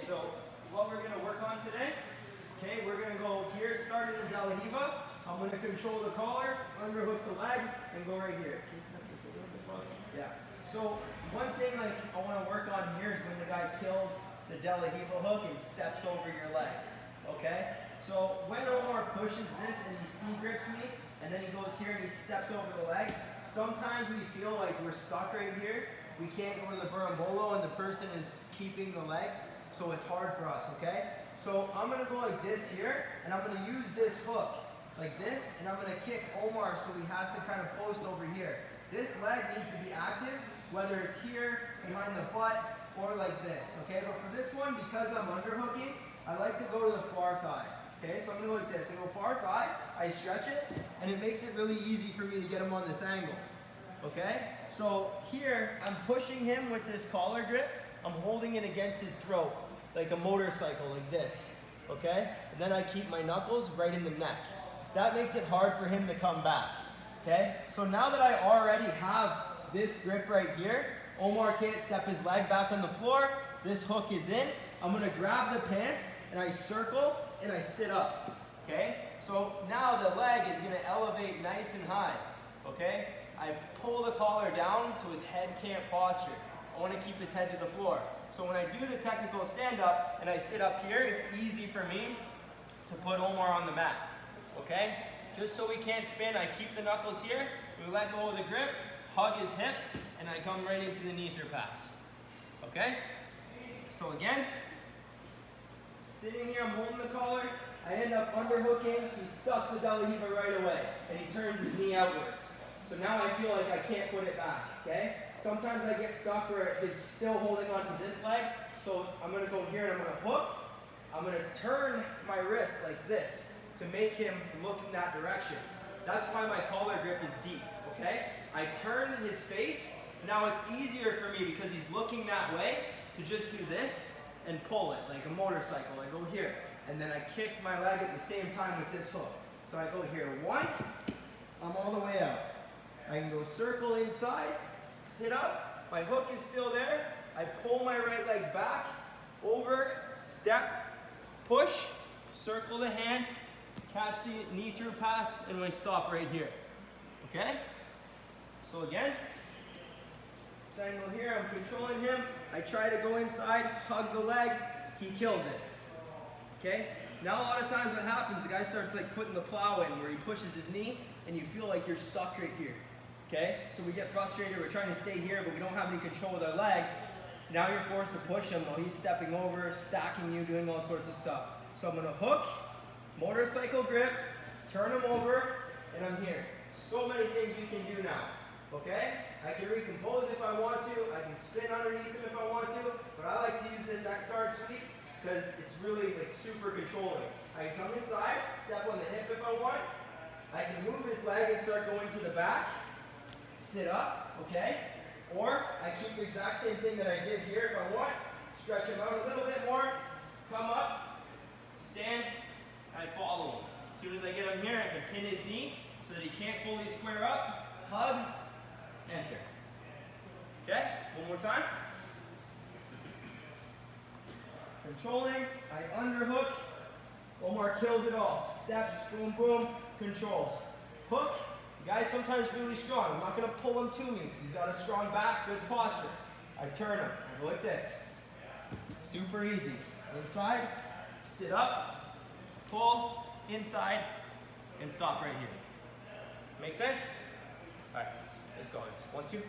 So what we're gonna work on today, okay, we're gonna go here, start in the delariva. I'm gonna control the collar, underhook the leg, and go right here. Can you step this a little bit farther? Yeah. So one thing like I wanna work on here is when the guy kills the delariva hook and steps over your leg, okay? So when Omar pushes this and he C-grips me, and then he goes here and he steps over the leg, sometimes we feel like we're stuck right here. We can't go to the berimbolo and the person is keeping the legs, so it's hard for us, okay? So I'm gonna go like this here, and I'm gonna use this hook, like this, and I'm gonna kick Omar so he has to kind of post over here. This leg needs to be active, whether it's here, behind the butt, or like this, okay? But for this one, because I'm underhooking, I like to go to the far thigh, okay? So I'm gonna go like this. I go far thigh, I stretch it, and it makes it really easy for me to get him on this angle, okay? So here, I'm pushing him with this collar grip. I'm holding it against his throat, like a motorcycle, like this, okay? And then I keep my knuckles right in the neck. That makes it hard for him to come back, okay? So now that I already have this grip right here, Omar can't step his leg back on the floor. This hook is in. I'm gonna grab the pants and I circle and I sit up, okay? So now the leg is gonna elevate nice and high, okay? I pull the collar down so his head can't posture. I wanna keep his head to the floor. So when I do the technical stand up and I sit up here, it's easy for me to put Omar on the mat, okay? Just so we can't spin, I keep the knuckles here, we let go of the grip, hug his hip, and I come right into the knee through pass, okay? So again, sitting here, I'm holding the collar, I end up underhooking, he stuffs the delariva right away, and he turns his knee outwards. So now I feel like I can't put it back, okay? Sometimes I get stuck where it's still holding onto this leg, so I'm gonna go here and I'm gonna hook, I'm gonna turn my wrist like this to make him look in that direction. That's why my collar grip is deep, okay? I turn his face, now it's easier for me because he's looking that way to just do this and pull it like a motorcycle. I go here, and then I kick my leg at the same time with this hook. So I go here, one, I'm all the way out. I can go circle inside, sit up, my hook is still there, I pull my right leg back, over, step, push, circle the hand, catch the knee through pass, and we stop right here, okay? So again, this angle here, I'm controlling him, I try to go inside, hug the leg, he kills it, okay? Now a lot of times what happens, the guy starts like putting the plow in where he pushes his knee, and you feel like you're stuck right here. Okay, so we get frustrated, we're trying to stay here, but we don't have any control with our legs. Now you're forced to push him while he's stepping over, stacking you, doing all sorts of stuff. So I'm gonna hook, motorcycle grip, turn him over, and I'm here. So many things we can do now, okay? I can recompose if I want to, I can spin underneath him if I want to, but I like to use this X-guard sweep because it's really like super controlling. I can come inside, step on the hip if I want, I can move his leg and start going to the back, sit up, okay? Or I keep the exact same thing that I did here if I want. Stretch him out a little bit more, come up, stand, I follow him. As soon as I get him here, I can pin his knee so that he can't fully square up, hug, enter. Okay, one more time. Controlling, I underhook, Omar kills it all. Steps, boom, boom, controls. Hook, the guy's sometimes really strong. I'm not gonna pull him to me because he's got a strong back, good posture. I turn him, I go like this. Super easy. Inside, sit up, pull, inside, and stop right here. Make sense? All right, let's go. 1, 2.